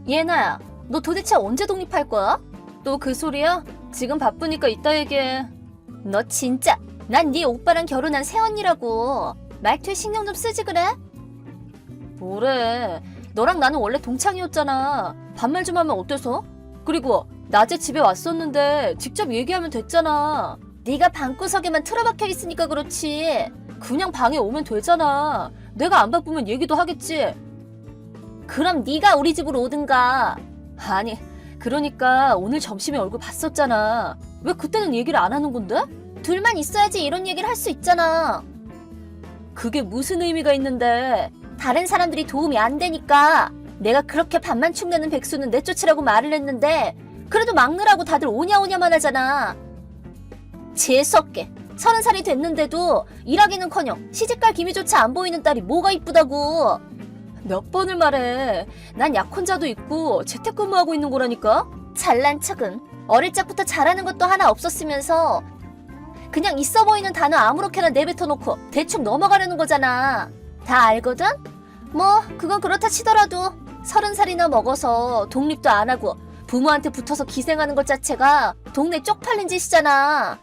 예나야, 너 도대체 언제 독립할 거야? 또 그 소리야? 지금 바쁘니까 이따 얘기해. 너 진짜 난 네 오빠랑 결혼한 새언니라고. 말투에 신경 좀 쓰지 그래? 뭐래, 너랑 나는 원래 동창이었잖아. 반말 좀 하면 어때서? 그리고 낮에 집에 왔었는데 직접 얘기하면 됐잖아. 네가 방구석에만 틀어박혀 있으니까 그렇지. 그냥 방에 오면 되잖아. 내가 안 바쁘면 얘기도 하겠지. 그럼 네가 우리 집으로 오든가. 아니, 그러니까 오늘 점심에 얼굴 봤었잖아. 왜 그때는 얘기를 안 하는 건데? 둘만 있어야지 이런 얘기를 할 수 있잖아. 그게 무슨 의미가 있는데? 다른 사람들이 도움이 안 되니까. 내가 그렇게 밥만 축내는 백수는 내쫓으라고 말을 했는데 그래도 막느라고 다들 오냐오냐만 하잖아. 재수없게 30살이 됐는데도 일하기는커녕 시집갈 기미조차 안 보이는 딸이 뭐가 이쁘다고. 몇 번을 말해. 난 약혼자도 있고 재택근무하고 있는 거라니까. 잘난 척은 어릴 적부터 잘하는 것도 하나 없었으면서 그냥 있어 보이는 단어 아무렇게나 내뱉어놓고 대충 넘어가려는 거잖아. 다 알거든? 뭐 그건 그렇다 치더라도 30살이나 먹어서 독립도 안 하고 부모한테 붙어서 기생하는 것 자체가 동네 쪽팔린 짓이잖아.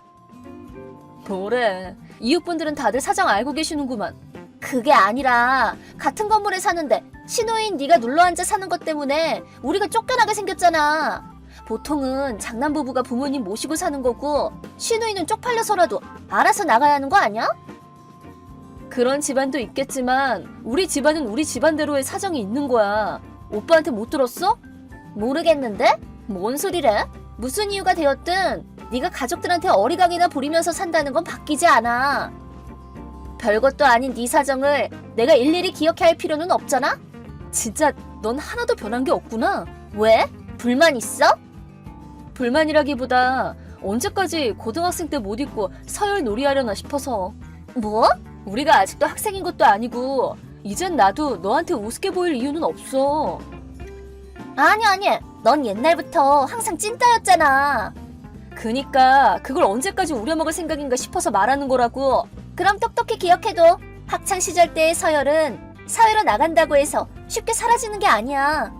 뭐래, 이웃분들은 다들 사정 알고 계시는구만. 그게 아니라 같은 건물에 사는데 신호인 네가 눌러앉아 사는 것 때문에 우리가 쫓겨나게 생겼잖아. 보통은 장남부부가 부모님 모시고 사는 거고 신우이는 쪽팔려서라도 알아서 나가야 하는 거 아니야? 그런 집안도 있겠지만 우리 집안은 우리 집안대로의 사정이 있는 거야. 오빠한테 못 들었어? 모르겠는데? 뭔 소리래? 무슨 이유가 되었든 네가 가족들한테 어리광이나 부리면서 산다는 건 바뀌지 않아. 별것도 아닌 네 사정을 내가 일일이 기억해야 할 필요는 없잖아? 진짜 넌 하나도 변한 게 없구나. 왜? 불만 있어? 불만이라기보다 언제까지 고등학생 때 못 입고 서열 놀이하려나 싶어서. 뭐? 우리가 아직도 학생인 것도 아니고 이젠 나도 너한테 우습게 보일 이유는 없어. 아니 넌 옛날부터 항상 찐따였잖아. 그니까 그걸 언제까지 우려먹을 생각인가 싶어서 말하는 거라고. 그럼 똑똑히 기억해도 학창시절 때의 서열은 사회로 나간다고 해서 쉽게 사라지는 게 아니야.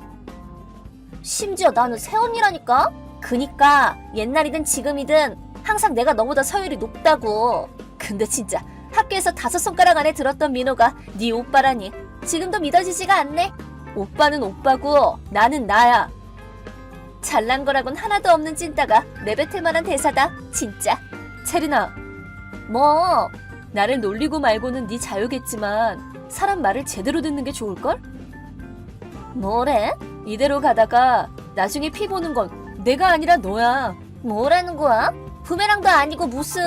심지어 나는 새언니라니까? 그니까 옛날이든 지금이든 항상 내가 너보다 서열이 높다고. 근데 진짜 학교에서 5손가락 안에 들었던 민호가 네 오빠라니 지금도 믿어지지가 않네. 오빠는 오빠고 나는 나야. 잘난 거라곤 하나도 없는 찐따가 내뱉을 만한 대사다 진짜. 체리나, 뭐? 나를 놀리고 말고는 네 자유겠지만 사람 말을 제대로 듣는 게 좋을걸? 뭐래? 이대로 가다가 나중에 피 보는 건 내가 아니라 너야. 뭐라는 거야? 부메랑도 아니고 무슨.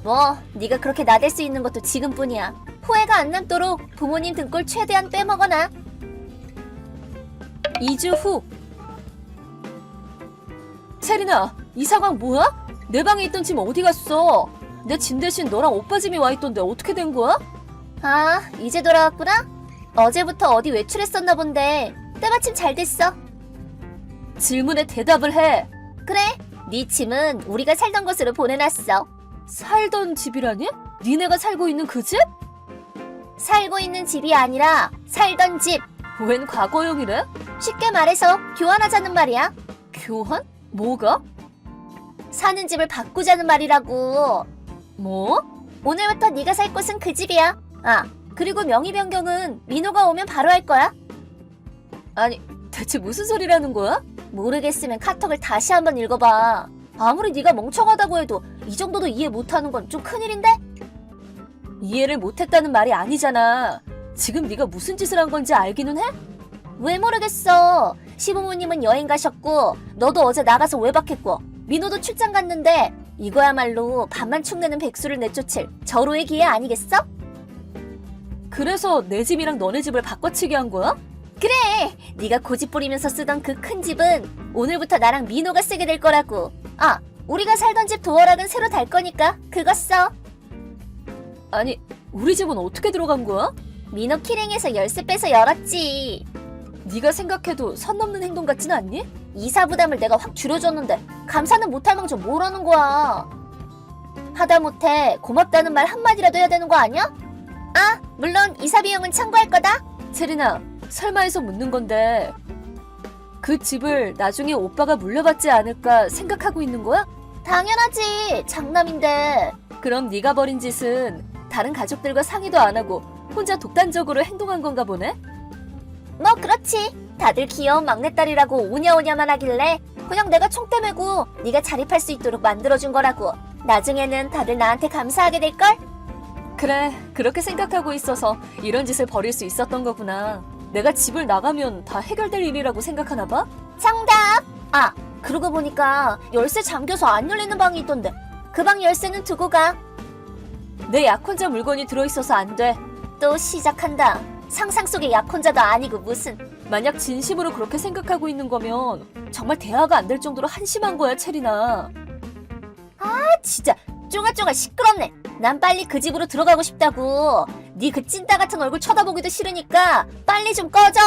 뭐 네가 그렇게 나댈 수 있는 것도 지금뿐이야. 후회가 안 남도록 부모님 등골 최대한 빼먹어놔. 2주 후. 체리나, 이 상황 뭐야? 내 방에 있던 짐 어디 갔어? 내 짐 대신 너랑 오빠 짐이 와있던데 어떻게 된 거야? 아, 이제 돌아왔구나? 어제부터 어디 외출했었나 본데 때마침 잘 됐어. 질문에 대답을 해. 그래, 네 짐은 우리가 살던 곳으로 보내놨어. 살던 집이라니? 니네가 살고 있는 그 집? 살고 있는 집이 아니라 살던 집. 웬 과거형이래? 쉽게 말해서 교환하자는 말이야. 교환? 뭐가? 사는 집을 바꾸자는 말이라고. 뭐? 오늘부터 네가 살 곳은 그 집이야. 아, 그리고 명의 변경은 민호가 오면 바로 할 거야. 아니, 대체 무슨 소리라는 거야? 모르겠으면 카톡을 다시 한번 읽어봐. 아무리 네가 멍청하다고 해도 이 정도도 이해 못하는 건 좀 큰일인데? 이해를 못했다는 말이 아니잖아. 지금 네가 무슨 짓을 한 건지 알기는 해? 왜 모르겠어. 시부모님은 여행 가셨고 너도 어제 나가서 외박했고 민호도 출장 갔는데 이거야말로 밥만 축내는 백수를 내쫓을 절호의 기회 아니겠어? 그래서 내 집이랑 너네 집을 바꿔치기 한 거야? 그래! 네가 고집 부리면서 쓰던 그 큰 집은 오늘부터 나랑 민호가 쓰게 될 거라고. 아, 우리가 살던 집 도어락은 새로 달 거니까 그거 써. 아니, 우리 집은 어떻게 들어간 거야? 민호 키링에서 열쇠 빼서 열었지. 네가 생각해도 선 넘는 행동 같진 않니? 이사 부담을 내가 확 줄여줬는데 감사는 못할 망정 뭐라는 거야. 하다못해 고맙다는 말 한마디라도 해야 되는 거 아니야? 아, 물론 이사 비용은 청구할 거다. 체리나, 설마 해서 묻는 건데 그 집을 나중에 오빠가 물려받지 않을까 생각하고 있는 거야? 당연하지. 장남인데. 그럼 네가 벌인 짓은 다른 가족들과 상의도 안 하고 혼자 독단적으로 행동한 건가 보네? 뭐 그렇지. 다들 귀여운 막내딸이라고 오냐오냐만 하길래 그냥 내가 총대 메고 네가 자립할 수 있도록 만들어준 거라고. 나중에는 다들 나한테 감사하게 될걸? 그래, 그렇게 생각하고 있어서 이런 짓을 벌일 수 있었던 거구나. 내가 집을 나가면 다 해결될 일이라고 생각하나 봐? 정답! 아, 그러고 보니까 열쇠 잠겨서 안 열리는 방이 있던데 그 방 열쇠는 두고 가. 내 약혼자 물건이 들어있어서 안 돼. 또 시작한다. 상상 속의 약혼자도 아니고 무슨. 만약 진심으로 그렇게 생각하고 있는 거면 정말 대화가 안 될 정도로 한심한 거야, 체리나. 아, 진짜 쫑알쫑알 시끄럽네. 난 빨리 그 집으로 들어가고 싶다고. 네 그 찐따 같은 얼굴 쳐다보기도 싫으니까 빨리 좀 꺼져.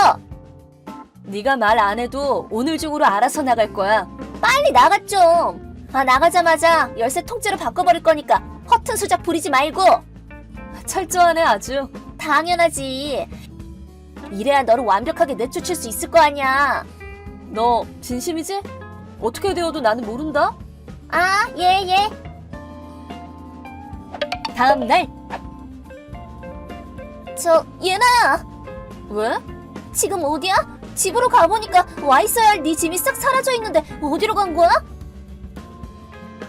네가 말 안 해도 오늘 중으로 알아서 나갈 거야. 빨리 나가 좀. 아, 나가자마자 열쇠 통째로 바꿔버릴 거니까 허튼 수작 부리지 말고. 철저하네 아주. 당연하지. 이래야 너를 완벽하게 내쫓을 수 있을 거 아니야. 너 진심이지? 어떻게 되어도 나는 모른다. 아, 예. 다음 날. 예나야. 왜? 지금 어디야? 집으로 가보니까 와 있어야 할 네 짐이 싹 사라져 있는데 어디로 간 거야?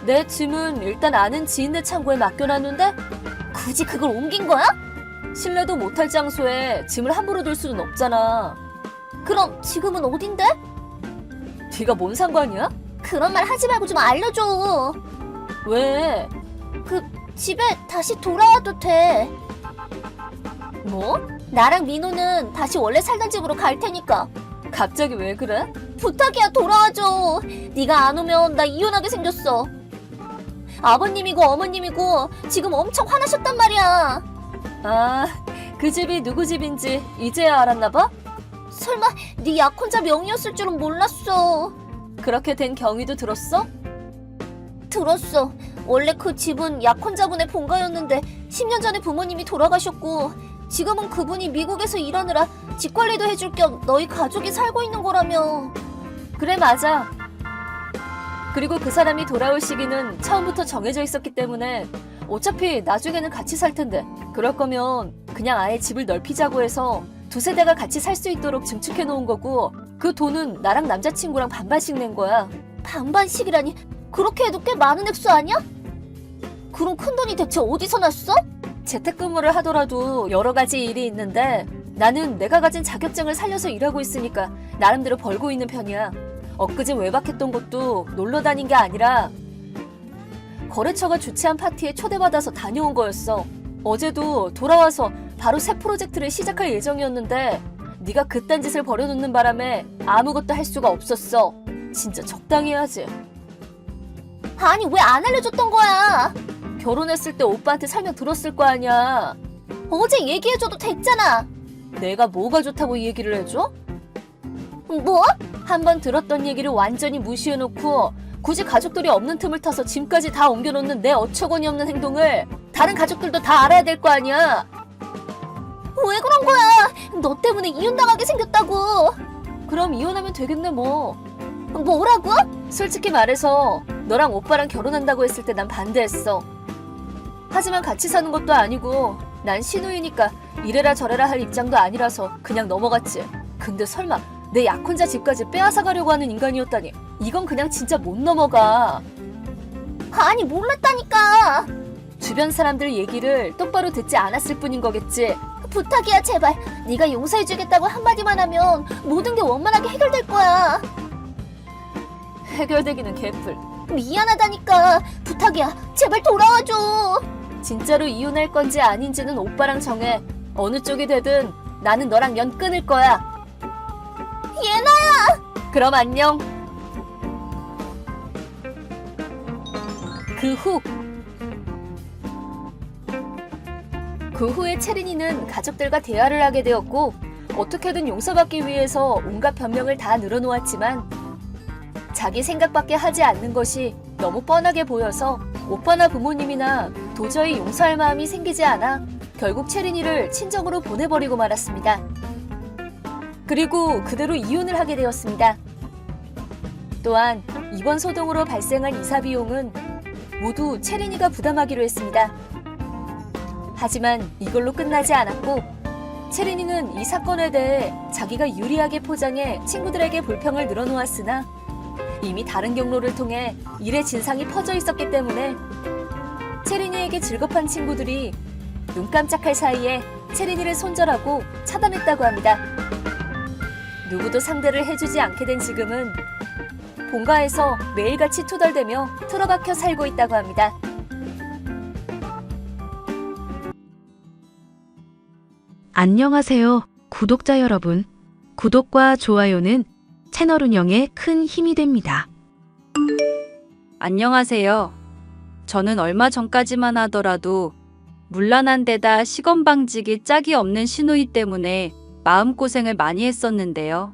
내 짐은 일단 아는 지인네 창고에 맡겨놨는데 굳이 그걸 옮긴 거야? 신뢰도 못할 장소에 짐을 함부로 둘 수는 없잖아. 그럼 지금은 어딘데? 네가 뭔 상관이야? 그런 말 하지 말고 좀 알려줘. 왜? 집에 다시 돌아와도 돼. 뭐? 나랑 민호는 다시 원래 살던 집으로 갈 테니까. 갑자기 왜 그래? 부탁이야, 돌아와줘. 네가 안 오면 나 이혼하게 생겼어. 아버님이고 어머님이고 지금 엄청 화나셨단 말이야. 아, 그 집이 누구 집인지 이제야 알았나 봐? 설마 네 약혼자 명의였을 줄은 몰랐어. 그렇게 된 경위도 들었어? 들었어. 원래 그 집은 약혼자분의 본가였는데 10년 전에 부모님이 돌아가셨고 지금은 그분이 미국에서 일하느라 집 관리도 해줄 겸 너희 가족이 살고 있는 거라며. 그래, 맞아. 그리고 그 사람이 돌아올 시기는 처음부터 정해져 있었기 때문에 어차피 나중에는 같이 살 텐데 그럴 거면 그냥 아예 집을 넓히자고 해서 두 세대가 같이 살 수 있도록 증축해 놓은 거고 그 돈은 나랑 남자친구랑 반반씩 낸 거야. 반반씩이라니? 그렇게 해도 꽤 많은 액수 아니야? 그럼 큰돈이 대체 어디서 났어? 재택근무를 하더라도 여러 가지 일이 있는데 나는 내가 가진 자격증을 살려서 일하고 있으니까 나름대로 벌고 있는 편이야. 엊그제 외박했던 것도 놀러 다닌 게 아니라 거래처가 주최한 파티에 초대받아서 다녀온 거였어. 어제도 돌아와서 바로 새 프로젝트를 시작할 예정이었는데 네가 그딴 짓을 벌여놓는 바람에 아무것도 할 수가 없었어. 진짜 적당히 해야지. 아니, 왜 안 알려줬던 거야? 결혼했을 때 오빠한테 설명 들었을 거 아니야. 어제 얘기해줘도 됐잖아. 내가 뭐가 좋다고 이 얘기를 해줘? 뭐? 한번 들었던 얘기를 완전히 무시해놓고 굳이 가족들이 없는 틈을 타서 짐까지 다 옮겨놓는 내 어처구니 없는 행동을 다른 가족들도 다 알아야 될 거 아니야. 왜 그런 거야? 너 때문에 이혼당하게 생겼다고. 그럼 이혼하면 되겠네 뭐. 뭐라고? 솔직히 말해서 너랑 오빠랑 결혼한다고 했을 때 난 반대했어. 하지만 같이 사는 것도 아니고 난 신우이니까 이래라 저래라 할 입장도 아니라서 그냥 넘어갔지. 근데 설마 내 약혼자 집까지 빼앗아 가려고 하는 인간이었다니. 이건 그냥 진짜 못 넘어가. 아니, 몰랐다니까. 주변 사람들 얘기를 똑바로 듣지 않았을 뿐인 거겠지. 부탁이야, 제발. 네가 용서해주겠다고 한마디만 하면 모든 게 원만하게 해결될 거야. 해결되기는 개뿔. 미안하다니까. 부탁이야, 제발 돌아와줘. 진짜로 이혼할 건지 아닌지는 오빠랑 정해. 어느 쪽이 되든 나는 너랑 연 끊을 거야. 예나야! 그럼 안녕. 그 후에 채린이는 가족들과 대화를 하게 되었고 어떻게든 용서받기 위해서 온갖 변명을 다 늘어놓았지만 자기 생각밖에 하지 않는 것이 너무 뻔하게 보여서 오빠나 부모님이나 도저히 용서할 마음이 생기지 않아 결국 채린이를 친정으로 보내버리고 말았습니다. 그리고 그대로 이혼을 하게 되었습니다. 또한 이번 소동으로 발생한 이사 비용은 모두 채린이가 부담하기로 했습니다. 하지만 이걸로 끝나지 않았고 채린이는 이 사건에 대해 자기가 유리하게 포장해 친구들에게 볼평을 늘어놓았으나 이미 다른 경로를 통해 일의 진상이 퍼져 있었기 때문에 채린이에게 질겁한 친구들이 눈 깜짝할 사이에 채린이를 손절하고 차단했다고 합니다. 누구도 상대를 해주지 않게 된 지금은 본가에서 매일같이 투덜대며 틀어박혀 살고 있다고 합니다. 안녕하세요, 구독자 여러분. 구독과 좋아요는 채널 운영에 큰 힘이 됩니다. 안녕하세요. 저는 얼마 전까지만 하더라도 문란한 데다 시건방지기 짝이 없는 시누이 때문에 마음고생을 많이 했었는데요.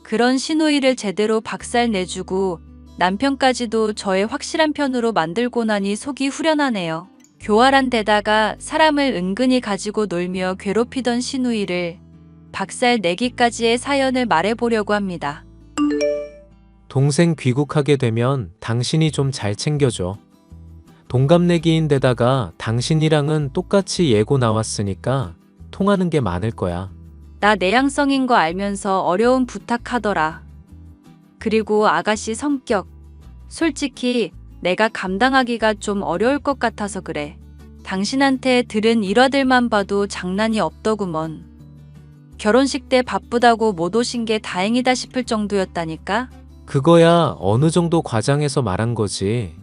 그런 시누이를 제대로 박살 내주고 남편까지도 저의 확실한 편으로 만들고 나니 속이 후련하네요. 교활한 데다가 사람을 은근히 가지고 놀며 괴롭히던 시누이를 박살 내기까지의 사연을 말해보려고 합니다. 동생 귀국하게 되면 당신이 좀 잘 챙겨줘. 동갑내기인데다가 당신이랑은 똑같이 예고 나왔으니까 통하는 게 많을 거야. 나 내향성인 거 알면서 어려운 부탁하더라. 그리고 아가씨 성격. 솔직히 내가 감당하기가 좀 어려울 것 같아서 그래. 당신한테 들은 일화들만 봐도 장난이 없더구먼. 결혼식 때 바쁘다고 못 오신 게 다행이다 싶을 정도였다니까? 그거야 어느 정도 과장해서 말한 거지.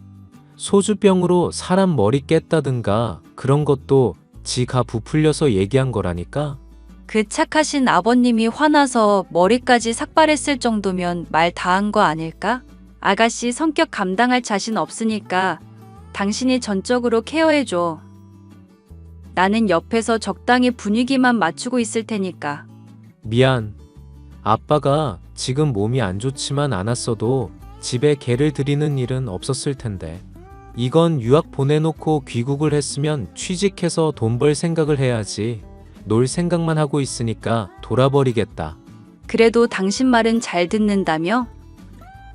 소주병으로 사람 머리 깼다든가 그런 것도 지가 부풀려서 얘기한 거라니까. 그 착하신 아버님이 화나서 머리까지 삭발했을 정도면 말 다 한 거 아닐까? 아가씨 성격 감당할 자신 없으니까 당신이 전적으로 케어해줘. 나는 옆에서 적당히 분위기만 맞추고 있을 테니까. 미안. 아빠가 지금 몸이 안 좋지만 않았어도 집에 개를 들이는 일은 없었을 텐데. 이건 유학 보내놓고 귀국을 했으면 취직해서 돈 벌 생각을 해야지. 놀 생각만 하고 있으니까 돌아버리겠다. 그래도 당신 말은 잘 듣는다며?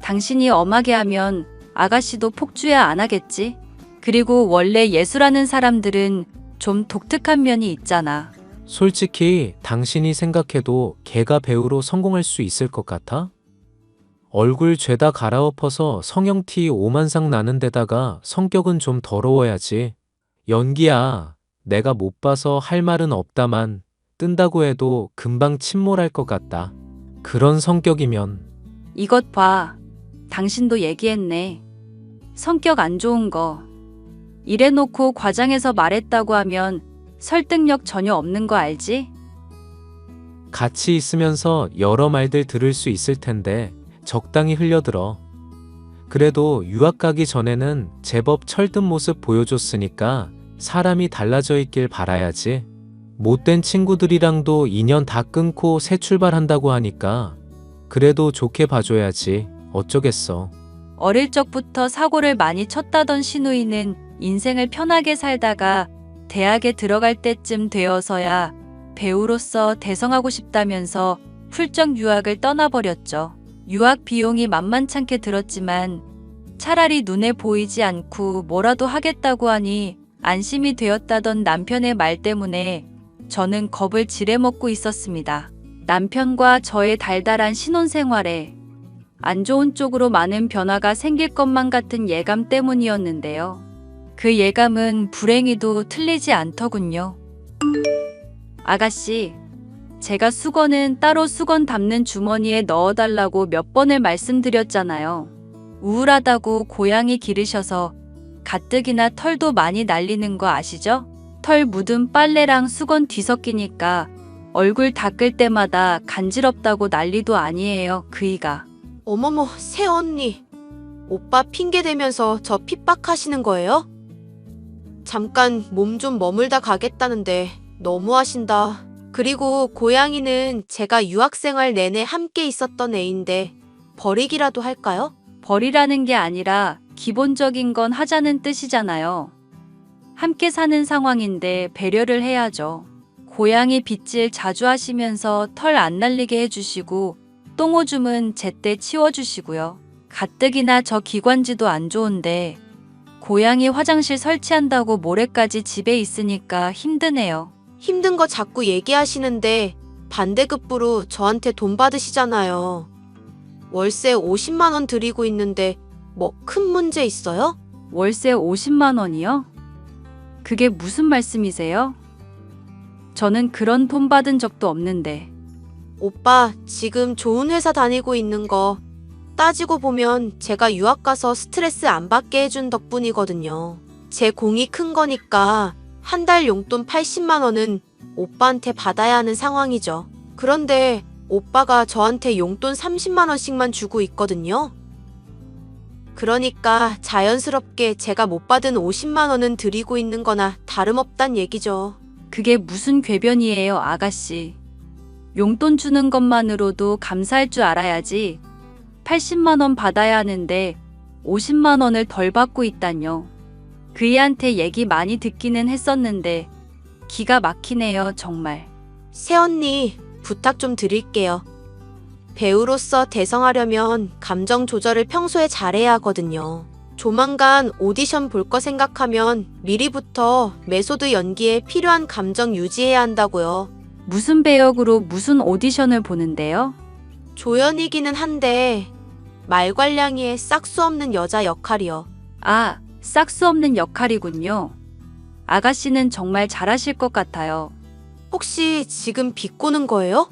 당신이 엄하게 하면 아가씨도 폭주야 안 하겠지? 그리고 원래 예술하는 사람들은 좀 독특한 면이 있잖아. 솔직히 당신이 생각해도 걔가 배우로 성공할 수 있을 것 같아? 얼굴 죄다 갈아엎어서 성형티 오만상 나는 데다가 성격은 좀 더러워야지. 연기야. 내가 못 봐서 할 말은 없다만 뜬다고 해도 금방 침몰할 것 같다. 그런 성격이면. 이것 봐. 당신도 얘기했네. 성격 안 좋은 거. 이래놓고 과장해서 말했다고 하면 설득력 전혀 없는 거 알지? 같이 있으면서 여러 말들 들을 수 있을 텐데 적당히 흘려들어. 그래도 유학 가기 전에는 제법 철든 모습 보여줬으니까 사람이 달라져 있길 바라야지. 못된 친구들이랑도 인연 다 끊고 새 출발한다고 하니까 그래도 좋게 봐줘야지. 어쩌겠어. 어릴 적부터 사고를 많이 쳤다던 시누이는 인생을 편하게 살다가 대학에 들어갈 때쯤 되어서야 배우로서 대성하고 싶다면서 훌쩍 유학을 떠나버렸죠. 유학 비용이 만만찮게 들었지만 차라리 눈에 보이지 않고 뭐라도 하겠다고 하니 안심이 되었다던 남편의 말 때문에 저는 겁을 지레먹고 있었습니다. 남편과 저의 달달한 신혼생활에 안 좋은 쪽으로 많은 변화가 생길 것만 같은 예감 때문이었는데요. 그 예감은 불행히도 틀리지 않더군요. 아가씨, 제가 수건은 따로 수건 담는 주머니에 넣어달라고 몇 번을 말씀드렸잖아요. 우울하다고 고양이 기르셔서 가뜩이나 털도 많이 날리는 거 아시죠? 털 묻은 빨래랑 수건 뒤섞이니까 얼굴 닦을 때마다 간지럽다고 난리도 아니에요, 그이가. 어머머, 새언니. 오빠 핑계대면서 저 핍박하시는 거예요? 잠깐 몸 좀 머물다 가겠다는데 너무하신다. 그리고 고양이는 제가 유학생활 내내 함께 있었던 애인데 버리기라도 할까요? 버리라는 게 아니라 기본적인 건 하자는 뜻이잖아요. 함께 사는 상황인데 배려를 해야죠. 고양이 빗질 자주 하시면서 털 안 날리게 해주시고 똥오줌은 제때 치워주시고요. 가뜩이나 저 기관지도 안 좋은데 고양이 화장실 설치한다고 모레까지 집에 있으니까 힘드네요. 힘든 거 자꾸 얘기하시는데 반대급부로 저한테 돈 받으시잖아요. 월세 50만 원 드리고 있는데 뭐 큰 문제 있어요? 월세 50만 원이요? 그게 무슨 말씀이세요? 저는 그런 돈 받은 적도 없는데. 오빠 지금 좋은 회사 다니고 있는 거 따지고 보면 제가 유학 가서 스트레스 안 받게 해준 덕분이거든요. 제 공이 큰 거니까 한 달 용돈 80만 원은 오빠한테 받아야 하는 상황이죠. 그런데 오빠가 저한테 용돈 30만 원씩만 주고 있거든요. 그러니까 자연스럽게 제가 못 받은 50만 원은 드리고 있는 거나 다름없단 얘기죠. 그게 무슨 궤변이에요, 아가씨. 용돈 주는 것만으로도 감사할 줄 알아야지. 80만 원 받아야 하는데 50만 원을 덜 받고 있다뇨. 그 애한테 얘기 많이 듣기는 했었는데 기가 막히네요, 정말. 새언니 부탁 좀 드릴게요. 배우로서 대성하려면 감정 조절을 평소에 잘해야 하거든요. 조만간 오디션 볼 거 생각하면 미리부터 메소드 연기에 필요한 감정 유지해야 한다고요. 무슨 배역으로 무슨 오디션을 보는데요? 조연이기는 한데 말괄량이의 싹수 없는 여자 역할이요. 아, 싹수 없는 역할이군요. 아가씨는 정말 잘하실 것 같아요. 혹시 지금 비꼬는 거예요?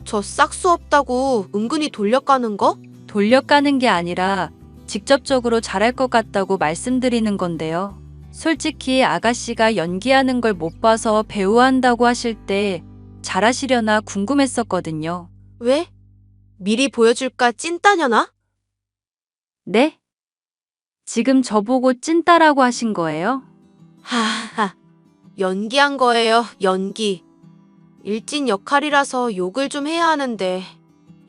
저 싹수 없다고 은근히 돌려까는 거? 돌려까는 게 아니라 직접적으로 잘할 것 같다고 말씀드리는 건데요. 솔직히 아가씨가 연기하는 걸 못 봐서 배우한다고 하실 때 잘하시려나 궁금했었거든요. 왜? 미리 보여줄까 찐따녀나? 네? 지금 저보고 찐따라고 하신 거예요? 하하, 연기한 거예요, 연기. 일진 역할이라서 욕을 좀 해야 하는데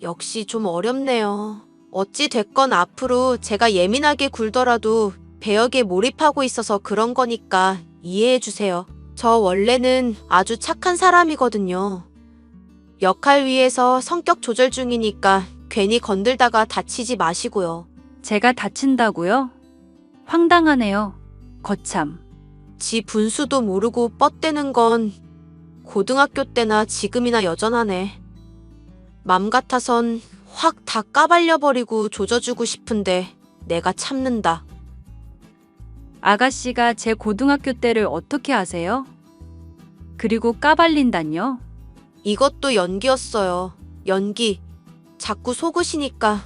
역시 좀 어렵네요. 어찌 됐건 앞으로 제가 예민하게 굴더라도 배역에 몰입하고 있어서 그런 거니까 이해해 주세요. 저 원래는 아주 착한 사람이거든요. 역할 위해서 성격 조절 중이니까 괜히 건들다가 다치지 마시고요. 제가 다친다고요? 황당하네요. 거참. 지 분수도 모르고 뻗대는 건 고등학교 때나 지금이나 여전하네. 맘 같아선 확 다 까발려버리고 조져주고 싶은데 내가 참는다. 아가씨가 제 고등학교 때를 어떻게 아세요? 그리고 까발린다뇨? 이것도 연기였어요. 연기. 자꾸 속으시니까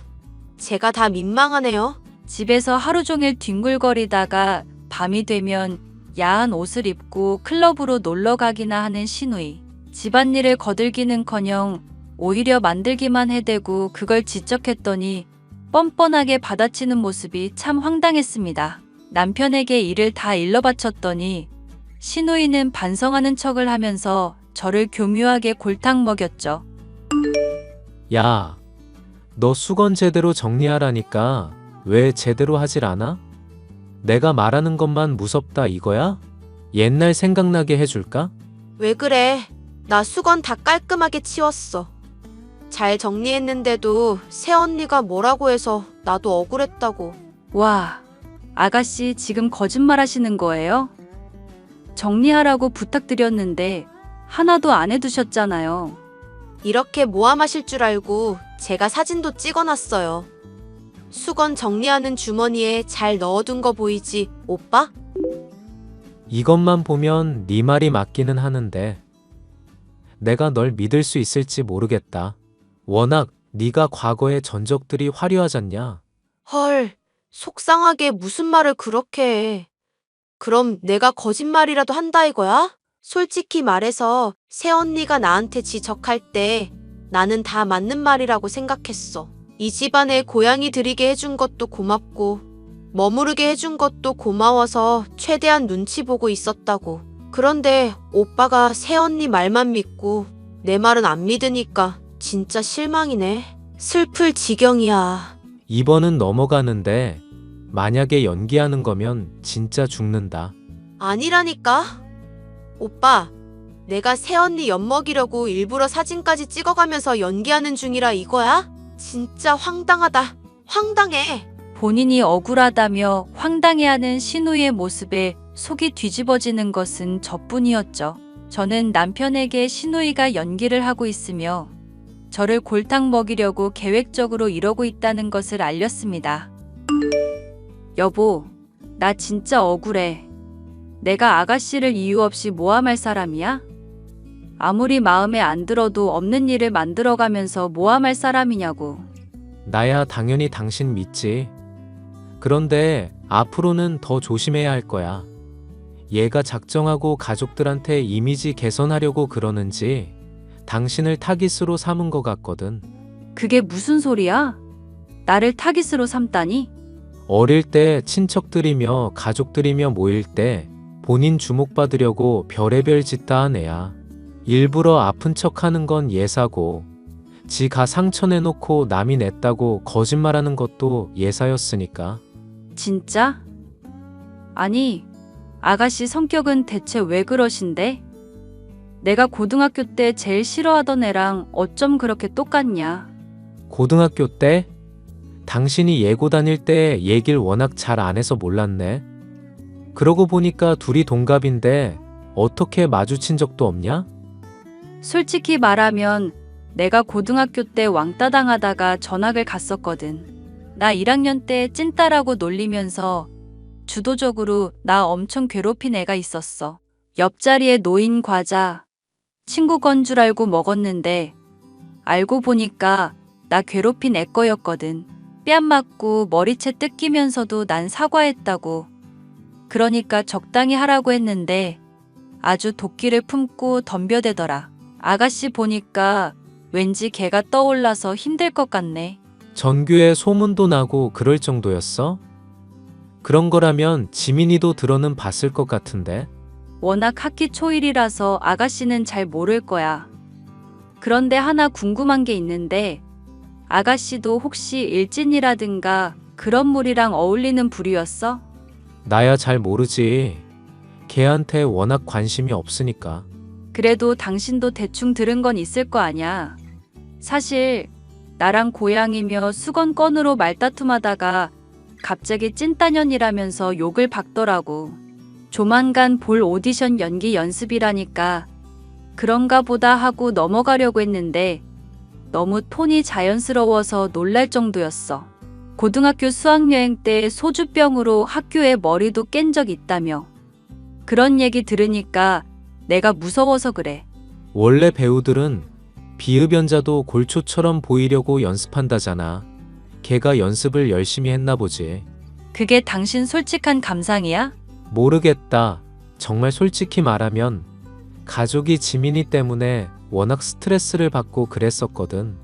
제가 다 민망하네요. 집에서 하루 종일 뒹굴거리다가 밤이 되면 야한 옷을 입고 클럽으로 놀러 가기나 하는 시누이. 집안일을 거들기는커녕 오히려 만들기만 해대고 그걸 지적했더니 뻔뻔하게 받아치는 모습이 참 황당했습니다. 남편에게 일을 다 일러 바쳤더니 시누이는 반성하는 척을 하면서 저를 교묘하게 골탕 먹였죠. 야, 너 수건 제대로 정리하라니까 왜 제대로 하질 않아? 내가 말하는 것만 무섭다 이거야? 옛날 생각나게 해줄까? 왜 그래? 나 수건 다 깔끔하게 치웠어. 잘 정리했는데도 새언니가 뭐라고 해서 나도 억울했다고. 와, 아가씨 지금 거짓말 하시는 거예요? 정리하라고 부탁드렸는데 하나도 안 해두셨잖아요. 이렇게 모함하실 줄 알고 제가 사진도 찍어놨어요. 수건 정리하는 주머니에 잘 넣어둔 거 보이지, 오빠? 이것만 보면 네 말이 맞기는 하는데 내가 널 믿을 수 있을지 모르겠다. 워낙 네가 과거의 전적들이 화려하잖냐. 헐, 속상하게 무슨 말을 그렇게 해. 그럼 내가 거짓말이라도 한다 이거야? 솔직히 말해서 새언니가 나한테 지적할 때 나는 다 맞는 말이라고 생각했어. 이 집안에 고양이 들이게 해준 것도 고맙고 머무르게 해준 것도 고마워서 최대한 눈치 보고 있었다고. 그런데 오빠가 새언니 말만 믿고 내 말은 안 믿으니까 진짜 실망이네. 슬플 지경이야. 2번은 넘어가는데 만약에 연기하는 거면 진짜 죽는다. 아니라니까. 오빠, 내가 새언니 엿먹이려고 일부러 사진까지 찍어가면서 연기하는 중이라 이거야? 진짜 황당하다. 황당해. 본인이 억울하다며 황당해하는 신우이의 모습에 속이 뒤집어지는 것은 저뿐이었죠. 저는 남편에게 신우이가 연기를 하고 있으며 저를 골탕 먹이려고 계획적으로 이러고 있다는 것을 알렸습니다. 여보, 나 진짜 억울해. 내가 아가씨를 이유 없이 모함할 사람이야? 아무리 마음에 안 들어도 없는 일을 만들어가면서 모함할 사람이냐고. 나야 당연히 당신 믿지. 그런데 앞으로는 더 조심해야 할 거야. 얘가 작정하고 가족들한테 이미지 개선하려고 그러는지 당신을 타깃으로 삼은 것 같거든. 그게 무슨 소리야? 나를 타깃으로 삼다니? 어릴 때 친척들이며 가족들이며 모일 때 본인 주목받으려고 별의별 짓 다 한 애야. 일부러 아픈 척 하는 건 예사고, 지가 상처 내놓고 남이 냈다고 거짓말하는 것도 예사였으니까. 진짜? 아니, 아가씨 성격은 대체 왜 그러신데? 내가 고등학교 때 제일 싫어하던 애랑 어쩜 그렇게 똑같냐? 고등학교 때? 당신이 예고 다닐 때 얘길 워낙 잘 안 해서 몰랐네. 그러고 보니까 둘이 동갑인데 어떻게 마주친 적도 없냐? 솔직히 말하면 내가 고등학교 때 왕따 당하다가 전학을 갔었거든. 나 1학년 때 찐따라고 놀리면서 주도적으로 나 엄청 괴롭힌 애가 있었어. 옆자리에 놓인 과자, 친구 건 줄 알고 먹었는데 알고 보니까 나 괴롭힌 애 거였거든. 뺨 맞고 머리채 뜯기면서도 난 사과했다고. 그러니까 적당히 하라고 했는데 아주 도끼를 품고 덤벼대더라. 아가씨 보니까 왠지 걔가 떠올라서 힘들 것 같네. 전교에 소문도 나고 그럴 정도였어? 그런 거라면 지민이도 들어는 봤을 것 같은데. 워낙 학기 초일이라서 아가씨는 잘 모를 거야. 그런데 하나 궁금한 게 있는데 아가씨도 혹시 일진이라든가 그런 무리랑 어울리는 부류였어? 나야 잘 모르지. 걔한테 워낙 관심이 없으니까. 그래도 당신도 대충 들은 건 있을 거 아냐. 사실 나랑 고양이며 수건건으로 말다툼하다가 갑자기 찐따년이라면서 욕을 박더라고. 조만간 볼 오디션 연기 연습이라니까 그런가 보다 하고 넘어가려고 했는데 너무 톤이 자연스러워서 놀랄 정도였어. 고등학교 수학여행 때 소주병으로 학교에 머리도 깬 적 있다며. 그런 얘기 들으니까 내가 무서워서 그래. 원래 배우들은 비흡연자도 골초처럼 보이려고 연습한다잖아. 걔가 연습을 열심히 했나 보지. 그게 당신 솔직한 감상이야? 모르겠다. 정말 솔직히 말하면 가족이 지민이 때문에 워낙 스트레스를 받고 그랬었거든.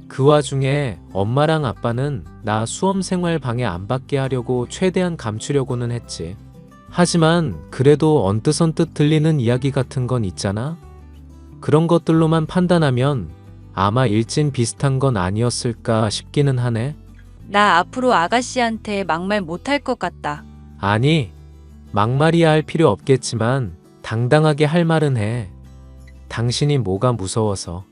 그 와중에 엄마랑 아빠는 나 수험생활 방해 안 받게 하려고 최대한 감추려고는 했지. 하지만 그래도 언뜻언뜻 들리는 이야기 같은 건 있잖아? 그런 것들로만 판단하면 아마 일진 비슷한 건 아니었을까 싶기는 하네. 나 앞으로 아가씨한테 막말 못할 것 같다. 아니, 막말이야 할 필요 없겠지만 당당하게 할 말은 해. 당신이 뭐가 무서워서.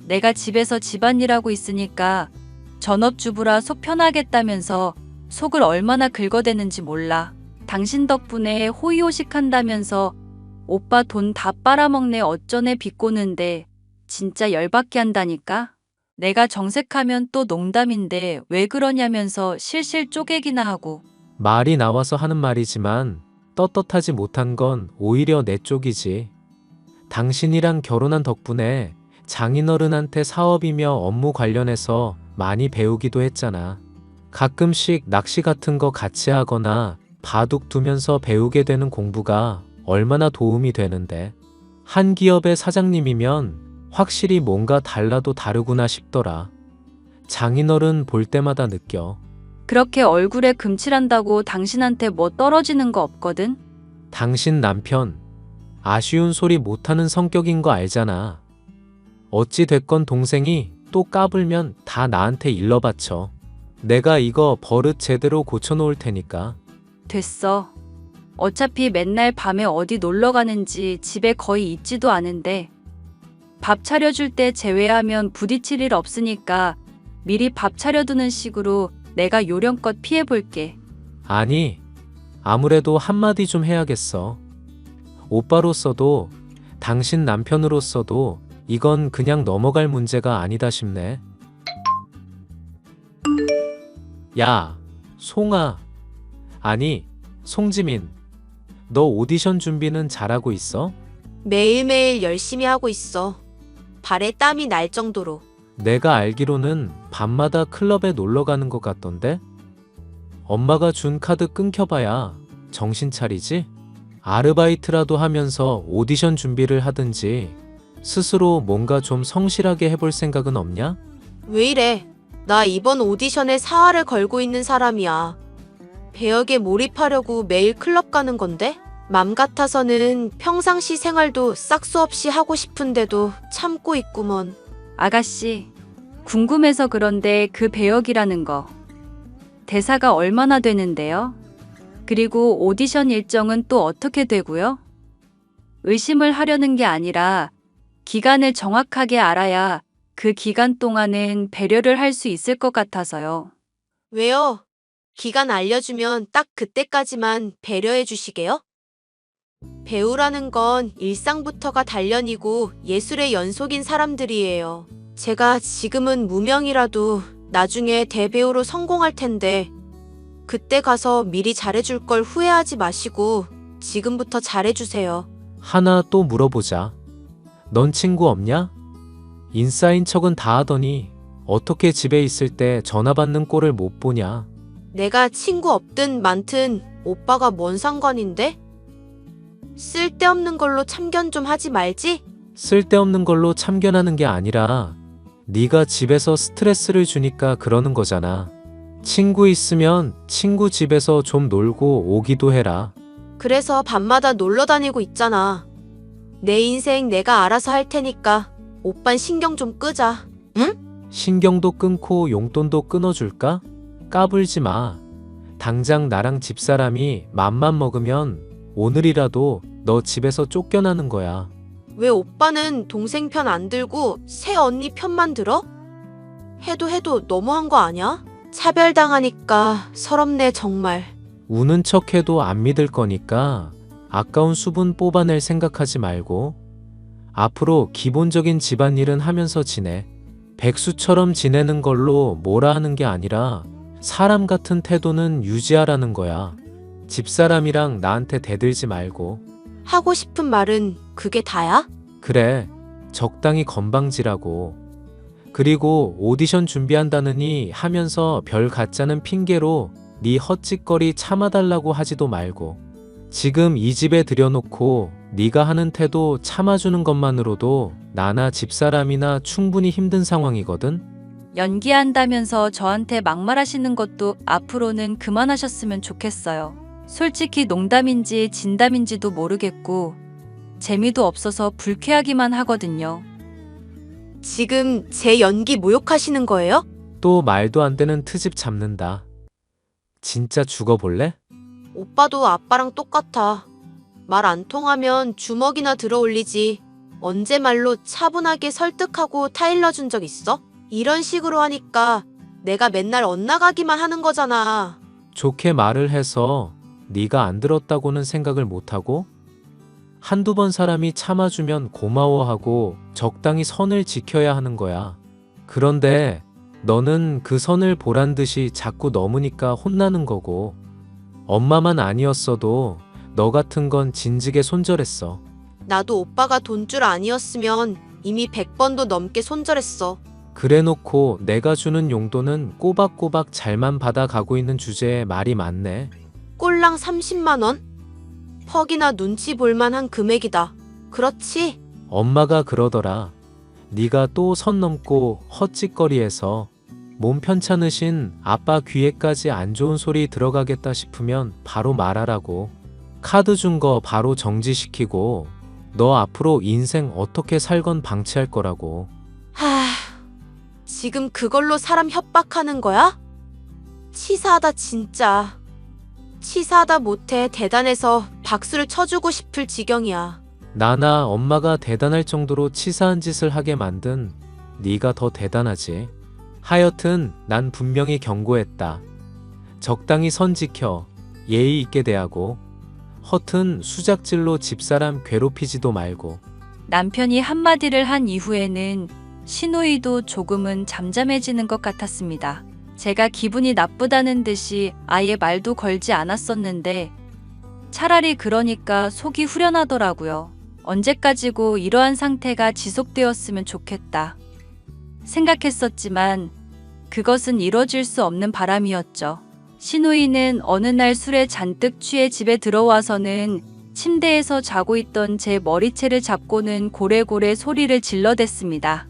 내가 집에서 집안일하고 있으니까 전업주부라 속 편하겠다면서 속을 얼마나 긁어대는지 몰라. 당신 덕분에 호의호식한다면서 오빠 돈 다 빨아먹네 어쩌네 비꼬는데 진짜 열받게 한다니까? 내가 정색하면 또 농담인데 왜 그러냐면서 실실 쪼개기나 하고. 말이 나와서 하는 말이지만 떳떳하지 못한 건 오히려 내 쪽이지. 당신이랑 결혼한 덕분에 장인어른한테 사업이며 업무 관련해서 많이 배우기도 했잖아. 가끔씩 낚시 같은 거 같이 하거나 바둑 두면서 배우게 되는 공부가 얼마나 도움이 되는데. 한 기업의 사장님이면 확실히 뭔가 달라도 다르구나 싶더라. 장인어른 볼 때마다 느껴. 그렇게 얼굴에 금칠한다고 당신한테 뭐 떨어지는 거 없거든? 당신 남편 아쉬운 소리 못하는 성격인 거 알잖아. 어찌 됐건 동생이 또 까불면 다 나한테 일러바쳐. 내가 이거 버릇 제대로 고쳐놓을 테니까. 됐어. 어차피 맨날 밤에 어디 놀러 가는지 집에 거의 있지도 않은데 밥 차려줄 때 제외하면 부딪힐 일 없으니까 미리 밥 차려두는 식으로 내가 요령껏 피해볼게. 아니, 아무래도 한마디 좀 해야겠어. 오빠로서도 당신 남편으로서도 이건 그냥 넘어갈 문제가 아니다 싶네. 야, 송아. 아니, 송지민. 너 오디션 준비는 잘하고 있어? 매일매일 열심히 하고 있어. 발에 땀이 날 정도로. 내가 알기로는 밤마다 클럽에 놀러 가는 것 같던데? 엄마가 준 카드 끊겨봐야 정신 차리지? 아르바이트라도 하면서 오디션 준비를 하든지 스스로 뭔가 좀 성실하게 해볼 생각은 없냐? 왜 이래? 나 이번 오디션에 사활을 걸고 있는 사람이야. 배역에 몰입하려고 매일 클럽 가는 건데? 맘 같아서는 평상시 생활도 싹수 없이 하고 싶은데도 참고 있구먼. 아가씨, 궁금해서 그런데 그 배역이라는 거. 대사가 얼마나 되는데요? 그리고 오디션 일정은 또 어떻게 되고요? 의심을 하려는 게 아니라 기간을 정확하게 알아야 그 기간 동안은 배려를 할 수 있을 것 같아서요. 왜요? 기간 알려주면 딱 그때까지만 배려해 주시게요? 배우라는 건 일상부터가 단련이고 예술의 연속인 사람들이에요. 제가 지금은 무명이라도 나중에 대배우로 성공할 텐데 그때 가서 미리 잘해줄 걸 후회하지 마시고 지금부터 잘해주세요. 하나 또 물어보자. 넌 친구 없냐? 인싸인 척은 다 하더니 어떻게 집에 있을 때 전화 받는 꼴을 못 보냐? 내가 친구 없든 많든 오빠가 뭔 상관인데? 쓸데없는 걸로 참견 좀 하지 말지? 쓸데없는 걸로 참견하는 게 아니라 네가 집에서 스트레스를 주니까 그러는 거잖아. 친구 있으면 친구 집에서 좀 놀고 오기도 해라. 그래서 밤마다 놀러 다니고 있잖아. 내 인생 내가 알아서 할 테니까 오빤 신경 좀 끄자. 신경도 끊고 용돈도 끊어줄까? 까불지 마. 당장 나랑 집사람이 맘만 먹으면 오늘이라도 너 집에서 쫓겨나는 거야. 왜 오빠는 동생 편 안 들고 새 언니 편만 들어? 해도 너무한 거 아니야? 차별당하니까 서럽네 정말. 우는 척해도 안 믿을 거니까 아까운 수분 뽑아낼 생각하지 말고 앞으로 기본적인 집안일은 하면서 지내. 백수처럼 지내는 걸로 뭐라 하는 게 아니라 사람 같은 태도는 유지하라는 거야. 집사람이랑 나한테 대들지 말고. 하고 싶은 말은 그게 다야? 그래, 적당히 건방지라고. 그리고 오디션 준비한다느니 하면서 별 가짜는 핑계로 네 헛짓거리 참아달라고 하지도 말고. 지금 이 집에 들여놓고 네가 하는 태도 참아주는 것만으로도 나나 집사람이나 충분히 힘든 상황이거든. 연기한다면서 저한테 막말하시는 것도 앞으로는 그만하셨으면 좋겠어요. 솔직히 농담인지 진담인지도 모르겠고 재미도 없어서 불쾌하기만 하거든요. 지금 제 연기 모욕하시는 거예요? 또 말도 안 되는 트집 잡는다. 진짜 죽어볼래? 오빠도 아빠랑 똑같아. 말 안 통하면 주먹이나 들어 올리지. 언제 말로 차분하게 설득하고 타일러 준 적 있어? 이런 식으로 하니까 내가 맨날 엇나가기만 하는 거잖아. 좋게 말을 해서 네가 안 들었다고는 생각을 못하고 한두 번 사람이 참아주면 고마워하고 적당히 선을 지켜야 하는 거야. 그런데 너는 그 선을 보란 듯이 자꾸 넘으니까 혼나는 거고 엄마만 아니었어도 너 같은 건 진즉에 손절했어. 나도 오빠가 돈줄 아니었으면 이미 100번도 넘게 손절했어. 그래놓고 내가 주는 용돈은 꼬박꼬박 잘만 받아가고 있는 주제에 말이 많네. 꼴랑 30만 원? 퍽이나 눈치 볼만한 금액이다. 그렇지? 엄마가 그러더라. 네가 또 선 넘고 헛짓거리해서 몸 편찮으신 아빠 귀에까지 안 좋은 소리 들어가겠다 싶으면 바로 말하라고. 카드 준 거 바로 정지시키고 너 앞으로 인생 어떻게 살건 방치할 거라고. 지금 그걸로 사람 협박하는 거야? 치사하다 진짜. 치사하다 못해 대단해서 박수를 쳐주고 싶을 지경이야. 나나 엄마가 대단할 정도로 치사한 짓을 하게 만든 네가 더 대단하지. 하여튼 난 분명히 경고했다. 적당히 선 지켜 예의 있게 대하고 허튼 수작질로 집사람 괴롭히지도 말고. 남편이 한마디를 한 이후에는 신우이도 조금은 잠잠해지는 것 같았습니다. 제가 기분이 나쁘다는 듯이 아예 말도 걸지 않았었는데 차라리 그러니까 속이 후련하더라고요. 언제까지고 이러한 상태가 지속되었으면 좋겠다 생각했었지만 그것은 이뤄질 수 없는 바람이었죠. 신우이는 어느 날 술에 잔뜩 취해 집에 들어와서는 침대에서 자고 있던 제 머리채를 잡고는 고래고래 소리를 질러댔습니다.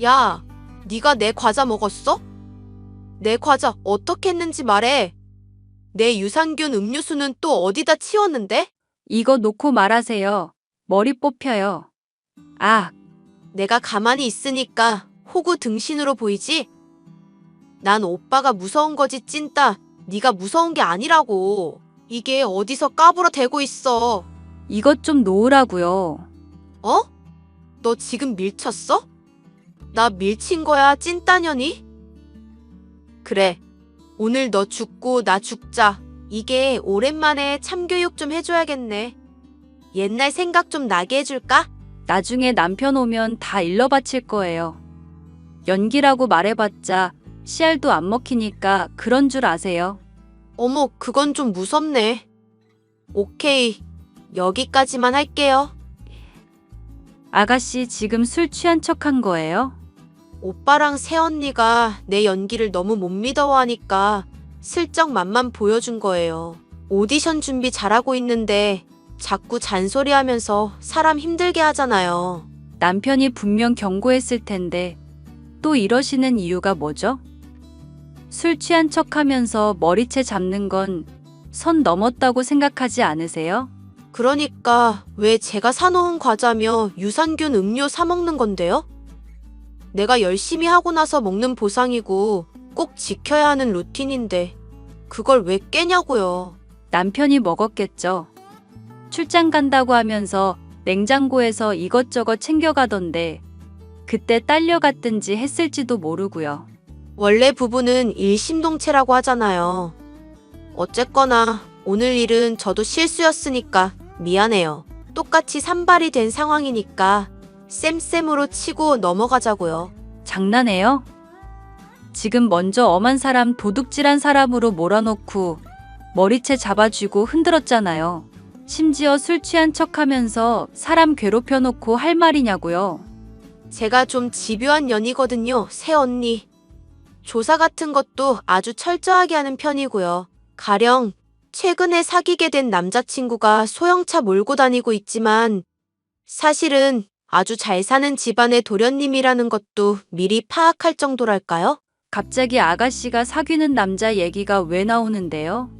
야, 네가 내 과자 먹었어? 내 과자 어떻게 했는지 말해. 내 유산균 음료수는 또 어디다 치웠는데? 이거 놓고 말하세요. 머리 뽑혀요. 아, 내가 가만히 있으니까 호구 등신으로 보이지? 난 오빠가 무서운 거지 찐따. 네가 무서운 게 아니라고. 이게 어디서 까불어 대고 있어. 이것 좀 놓으라고요. 어? 너 지금 밀쳤어? 나 밀친 거야 찐따년이? 그래. 오늘 너 죽고 나 죽자. 이게 오랜만에 참교육 좀 해줘야겠네. 옛날 생각 좀 나게 해줄까? 나중에 남편 오면 다 일러 바칠 거예요. 연기라고 말해봤자 씨알도 안 먹히니까 그런 줄 아세요. 어머, 그건 좀 무섭네. 오케이. 여기까지만 할게요. 아가씨 지금 술 취한 척한 거예요? 오빠랑 새언니가 내 연기를 너무 못 믿어하니까 슬쩍 맛만 보여준 거예요. 오디션 준비 잘하고 있는데 자꾸 잔소리하면서 사람 힘들게 하잖아요. 남편이 분명 경고했을 텐데 또 이러시는 이유가 뭐죠? 술 취한 척하면서 머리채 잡는 건 선 넘었다고 생각하지 않으세요? 그러니까 왜 제가 사놓은 과자며 유산균 음료 사 먹는 건데요? 내가 열심히 하고 나서 먹는 보상이고 꼭 지켜야 하는 루틴인데 그걸 왜 깨냐고요. 남편이 먹었겠죠. 출장 간다고 하면서 냉장고에서 이것저것 챙겨가던데 그때 딸려갔든지 했을지도 모르고요. 원래 부부는 일심동체라고 하잖아요. 어쨌거나 오늘 일은 저도 실수였으니까 미안해요. 똑같이 산발이 된 상황이니까 쌤쌤으로 치고 넘어가자고요. 장난해요? 지금 먼저 엄한 사람 도둑질한 사람으로 몰아놓고 머리채 잡아쥐고 흔들었잖아요. 심지어 술 취한 척하면서 사람 괴롭혀놓고 할 말이냐고요. 제가 좀 집요한 년이거든요, 새언니. 조사 같은 것도 아주 철저하게 하는 편이고요. 가령 최근에 사귀게 된 남자친구가 소형차 몰고 다니고 있지만 사실은 아주 잘 사는 집안의 도련님이라는 것도 미리 파악할 정도랄까요? 갑자기 아가씨가 사귀는 남자 얘기가 왜 나오는데요?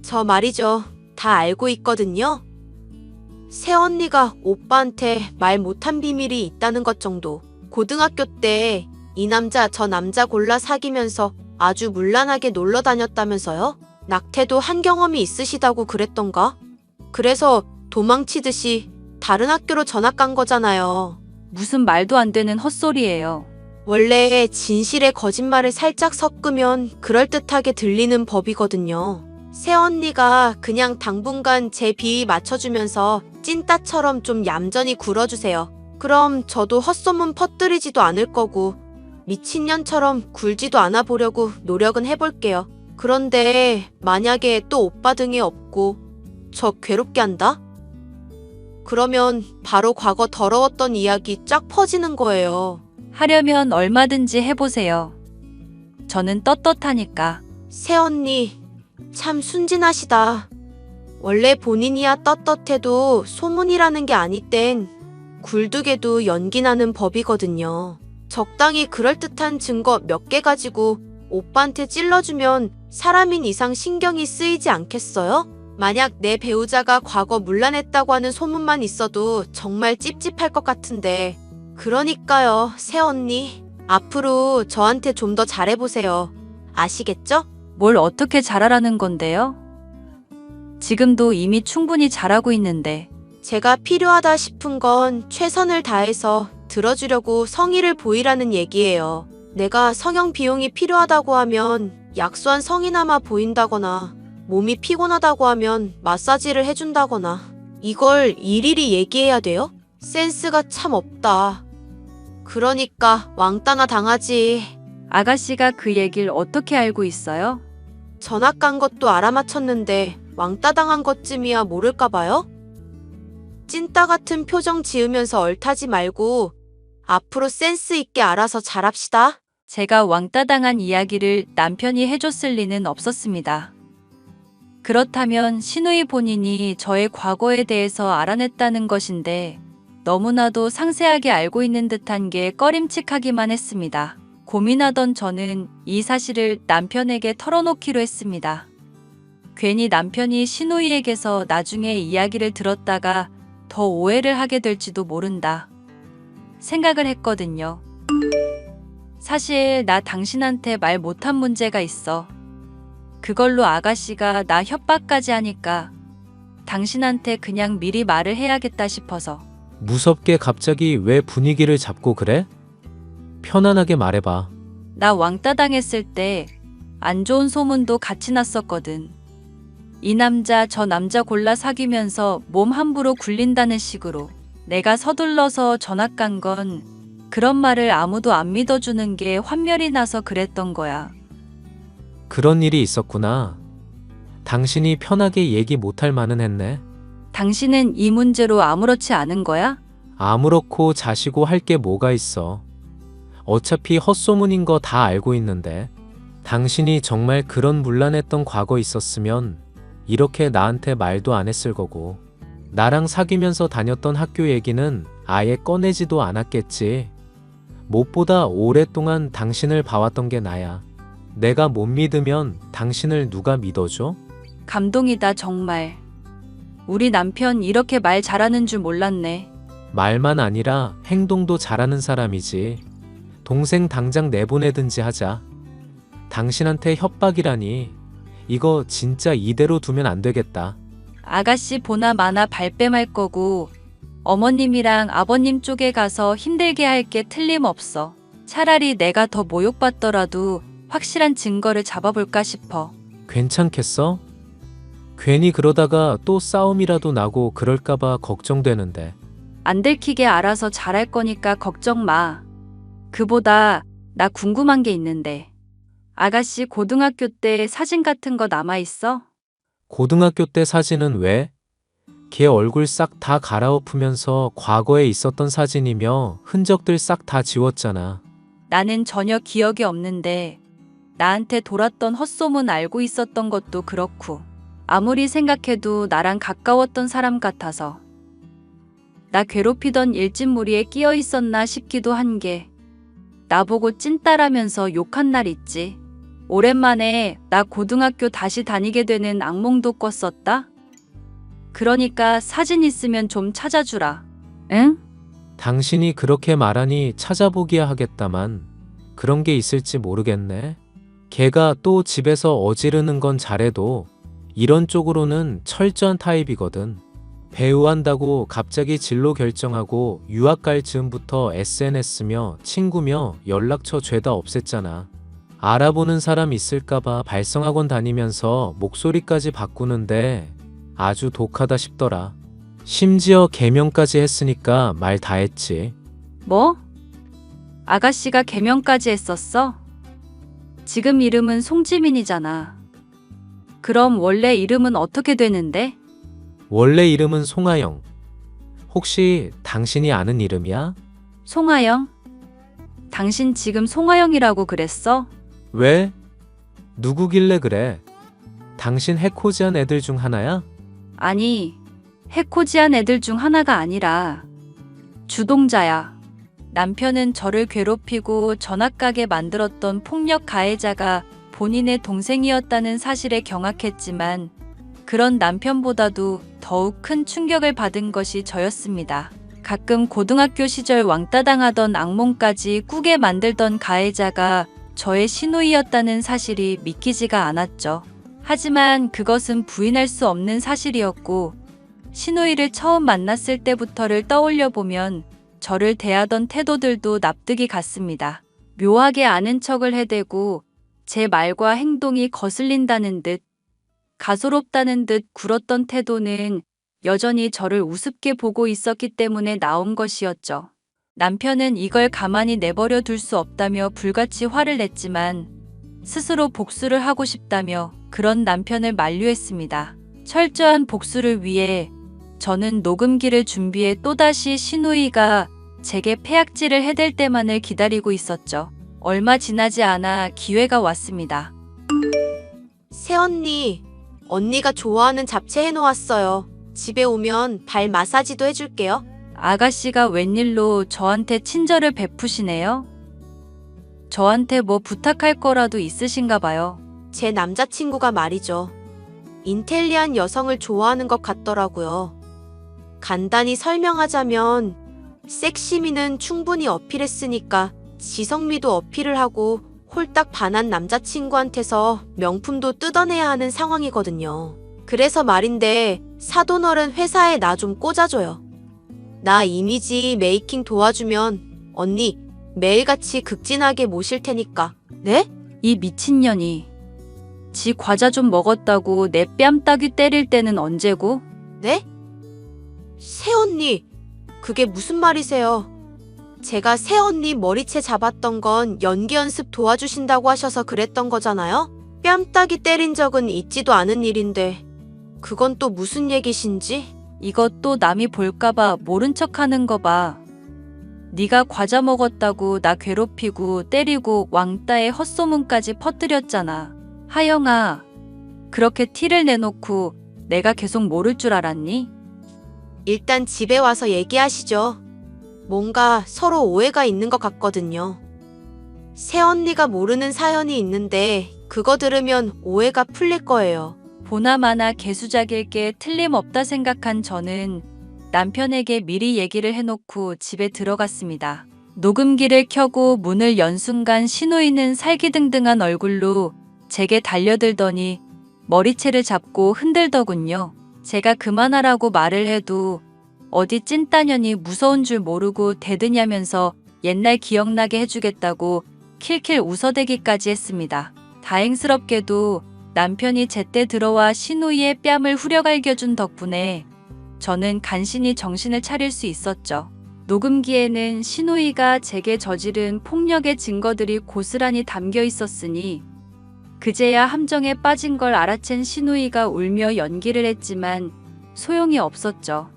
저 말이죠. 다 알고 있거든요. 새언니가 오빠한테 말 못한 비밀이 있다는 것 정도. 고등학교 때 이 남자 저 남자 골라 사귀면서 아주 문란하게 놀러 다녔다면서요? 낙태도 한 경험이 있으시다고 그랬던가? 그래서 도망치듯이 다른 학교로 전학 간 거잖아요. 무슨 말도 안 되는 헛소리예요. 원래 진실에 거짓말을 살짝 섞으면 그럴듯하게 들리는 법이거든요. 새언니가 그냥 당분간 제 비위 맞춰주면서 찐따처럼 좀 얌전히 굴어주세요. 그럼 저도 헛소문 퍼뜨리지도 않을 거고 미친년처럼 굴지도 않아 보려고 노력은 해볼게요. 그런데 만약에 또 오빠 등에 업고 저 괴롭게 한다? 그러면 바로 과거 더러웠던 이야기 쫙 퍼지는 거예요. 하려면 얼마든지 해보세요. 저는 떳떳하니까. 새언니 참 순진하시다. 원래 본인이야 떳떳해도 소문이라는 게 아니 땐 굴뚝에도 연기 나는 법이거든요. 적당히 그럴듯한 증거 몇 개 가지고 오빠한테 찔러주면 사람인 이상 신경이 쓰이지 않겠어요? 만약 내 배우자가 과거 문란했다고 하는 소문만 있어도 정말 찝찝할 것 같은데. 그러니까요, 새언니. 앞으로 저한테 좀 더 잘해보세요. 아시겠죠? 뭘 어떻게 잘하라는 건데요? 지금도 이미 충분히 잘하고 있는데. 제가 필요하다 싶은 건 최선을 다해서 들어주려고 성의를 보이라는 얘기예요. 내가 성형 비용이 필요하다고 하면 약소한 성이나마 보인다거나 몸이 피곤하다고 하면 마사지를 해준다거나 이걸 일일이 얘기해야 돼요? 센스가 참 없다. 그러니까 왕따나 당하지. 아가씨가 그 얘기를 어떻게 알고 있어요? 전학 간 것도 알아맞혔는데 왕따 당한 것쯤이야 모를까봐요? 찐따 같은 표정 지으면서 얼타지 말고 앞으로 센스 있게 알아서 잘합시다. 제가 왕따 당한 이야기를 남편이 해줬을 리는 없었습니다. 그렇다면 시누이 본인이 저의 과거에 대해서 알아냈다는 것인데 너무나도 상세하게 알고 있는 듯한 게 꺼림칙하기만 했습니다. 고민하던 저는 이 사실을 남편에게 털어놓기로 했습니다. 괜히 남편이 시누이에게서 나중에 이야기를 들었다가 더 오해를 하게 될지도 모른다 생각을 했거든요. 사실 나 당신한테 말 못한 문제가 있어. 그걸로 아가씨가 나 협박까지 하니까 당신한테 그냥 미리 말을 해야겠다 싶어서. 무섭게 갑자기 왜 분위기를 잡고 그래? 편안하게 말해봐. 나 왕따 당했을 때 안 좋은 소문도 같이 났었거든. 이 남자 저 남자 골라 사귀면서 몸 함부로 굴린다는 식으로. 내가 서둘러서 전학 간 건 그런 말을 아무도 안 믿어주는 게 환멸이 나서 그랬던 거야. 그런 일이 있었구나. 당신이 편하게 얘기 못할 만은 했네. 당신은 이 문제로 아무렇지 않은 거야? 아무렇고 자시고 할 게 뭐가 있어. 어차피 헛소문인 거 다 알고 있는데. 당신이 정말 그런 문란했던 과거 있었으면 이렇게 나한테 말도 안 했을 거고 나랑 사귀면서 다녔던 학교 얘기는 아예 꺼내지도 않았겠지. 무엇보다 오랫동안 당신을 봐왔던 게 나야. 내가 못 믿으면 당신을 누가 믿어줘? 감동이다 정말. 우리 남편 이렇게 말 잘하는 줄 몰랐네. 말만 아니라 행동도 잘하는 사람이지. 동생 당장 내보내든지 하자. 당신한테 협박이라니. 이거 진짜 이대로 두면 안 되겠다. 아가씨 보나 마나 발뺌할 거고 어머님이랑 아버님 쪽에 가서 힘들게 할 게 틀림없어. 차라리 내가 더 모욕받더라도 확실한 증거를 잡아볼까 싶어. 괜찮겠어? 괜히 그러다가 또 싸움이라도 나고 그럴까봐 걱정되는데. 안 들키게 알아서 잘할 거니까 걱정 마. 그보다 나 궁금한 게 있는데. 아가씨 고등학교 때 사진 같은 거 남아있어? 고등학교 때 사진은 왜? 걔 얼굴 싹 다 갈아엎으면서 과거에 있었던 사진이며 흔적들 싹 다 지웠잖아. 나는 전혀 기억이 없는데 나한테 돌았던 헛소문 알고 있었던 것도 그렇고 아무리 생각해도 나랑 가까웠던 사람 같아서 나 괴롭히던 일진무리에 끼어 있었나 싶기도 한 게 나보고 찐따라면서 욕한 날 있지. 오랜만에 나 고등학교 다시 다니게 되는 악몽도 꿨었다. 그러니까 사진 있으면 좀 찾아주라. 응? 당신이 그렇게 말하니 찾아보기야 하겠다만 그런 게 있을지 모르겠네. 걔가 또 집에서 어지르는 건 잘해도 이런 쪽으로는 철저한 타입이거든. 배우 한다고 갑자기 진로 결정하고 유학 갈 즈음부터 SNS며 친구며 연락처 죄다 없앴잖아. 알아보는 사람 있을까봐 발성학원 다니면서 목소리까지 바꾸는데 아주 독하다 싶더라. 심지어 개명까지 했으니까 말 다 했지. 뭐? 아가씨가 개명까지 했었어? 지금 이름은 송지민이잖아. 그럼 원래 이름은 어떻게 되는데? 원래 이름은 송하영. 혹시 당신이 아는 이름이야? 송하영? 당신 지금 송하영이라고 그랬어? 왜? 누구길래 그래? 당신 해코지한 애들 중 하나야? 아니, 해코지한 애들 중 하나가 아니라 주동자야. 남편은 저를 괴롭히고 전학 가게 만들었던 폭력 가해자가 본인의 동생이었다는 사실에 경악했지만 그런 남편보다도 더욱 큰 충격을 받은 것이 저였습니다. 가끔 고등학교 시절 왕따 당하던 악몽까지 꾸게 만들던 가해자가 저의 시누이였다는 사실이 믿기지가 않았죠. 하지만 그것은 부인할 수 없는 사실이었고 시누이를 처음 만났을 때부터를 떠올려 보면 저를 대하던 태도들도 납득이 갔습니다. 묘하게 아는 척을 해대고 제 말과 행동이 거슬린다는 듯, 가소롭다는 듯 굴었던 태도는 여전히 저를 우습게 보고 있었기 때문에 나온 것이었죠. 남편은 이걸 가만히 내버려 둘 수 없다며 불같이 화를 냈지만 스스로 복수를 하고 싶다며 그런 남편을 만류했습니다. 철저한 복수를 위해 저는 녹음기를 준비해 또다시 신우이가 제게 패악질을 해댈 때만을 기다리고 있었죠. 얼마 지나지 않아 기회가 왔습니다. 새언니, 언니가 좋아하는 잡채 해놓았어요. 집에 오면 발 마사지도 해줄게요. 아가씨가 웬일로 저한테 친절을 베푸시네요? 저한테 뭐 부탁할 거라도 있으신가 봐요. 제 남자친구가 말이죠. 인텔리한 여성을 좋아하는 것 같더라고요. 간단히 설명하자면 섹시미는 충분히 어필했으니까 지성미도 어필을 하고 홀딱 반한 남자친구한테서 명품도 뜯어내야 하는 상황이거든요. 그래서 말인데 사돈어른 회사에 나 좀 꽂아줘요. 나 이미지 메이킹 도와주면 언니 매일같이 극진하게 모실 테니까. 네? 이 미친년이 지 과자 좀 먹었다고 내 뺨따귀 때릴 때는 언제고? 네? 새언니, 그게 무슨 말이세요? 제가 새언니 머리채 잡았던 건 연기 연습 도와주신다고 하셔서 그랬던 거잖아요? 뺨따기 때린 적은 있지도 않은 일인데 그건 또 무슨 얘기신지? 이것도 남이 볼까봐 모른 척하는 거 봐. 네가 과자 먹었다고 나 괴롭히고 때리고 왕따의 헛소문까지 퍼뜨렸잖아. 하영아, 그렇게 티를 내놓고 내가 계속 모를 줄 알았니? 일단 집에 와서 얘기하시죠. 뭔가 서로 오해가 있는 것 같거든요. 새언니가 모르는 사연이 있는데 그거 들으면 오해가 풀릴 거예요. 보나마나 개수작일 게 틀림없다 생각한 저는 남편에게 미리 얘기를 해놓고 집에 들어갔습니다. 녹음기를 켜고 문을 연 순간 신우이는 살기등등한 얼굴로 제게 달려들더니 머리채를 잡고 흔들더군요. 제가 그만하라고 말을 해도 어디 찐따년이 무서운 줄 모르고 대드냐면서 옛날 기억나게 해주겠다고 킬킬 웃어대기까지 했습니다. 다행스럽게도 남편이 제때 들어와 신우이의 뺨을 후려갈겨준 덕분에 저는 간신히 정신을 차릴 수 있었죠. 녹음기에는 신우이가 제게 저지른 폭력의 증거들이 고스란히 담겨 있었으니 그제야 함정에 빠진 걸 알아챈 신우이가 울며 연기를 했지만 소용이 없었죠.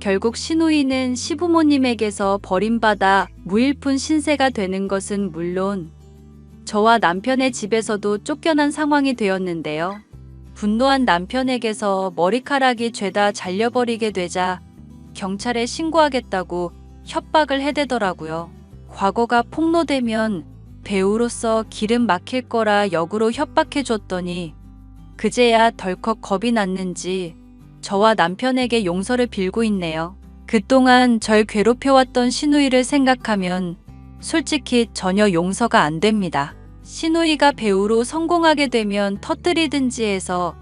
결국 신우이는 시부모님에게서 버림받아 무일푼 신세가 되는 것은 물론 저와 남편의 집에서도 쫓겨난 상황이 되었는데요. 분노한 남편에게서 머리카락이 죄다 잘려버리게 되자 경찰에 신고하겠다고 협박을 해대더라고요. 과거가 폭로되면 배우로서 기름 막힐 거라 역으로 협박해줬더니 그제야 덜컥 겁이 났는지 저와 남편에게 용서를 빌고 있네요. 그동안 절 괴롭혀왔던 신우이를 생각하면 솔직히 전혀 용서가 안 됩니다. 신우이가 배우로 성공하게 되면 터뜨리든지 해서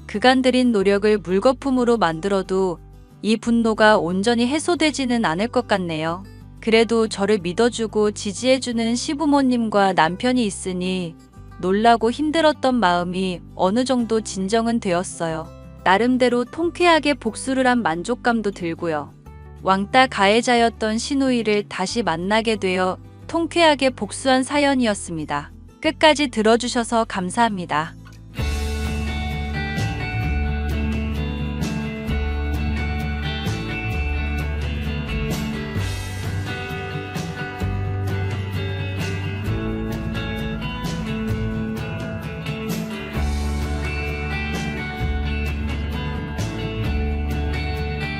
그간 들인 노력을 물거품으로 만들어도 이 분노가 온전히 해소되지는 않을 것 같네요. 그래도 저를 믿어주고 지지해주는 시부모님과 남편이 있으니 놀라고 힘들었던 마음이 어느 정도 진정은 되었어요. 나름대로 통쾌하게 복수를 한 만족감도 들고요. 왕따 가해자였던 신우이를 다시 만나게 되어 통쾌하게 복수한 사연이었습니다. 끝까지 들어주셔서 감사합니다.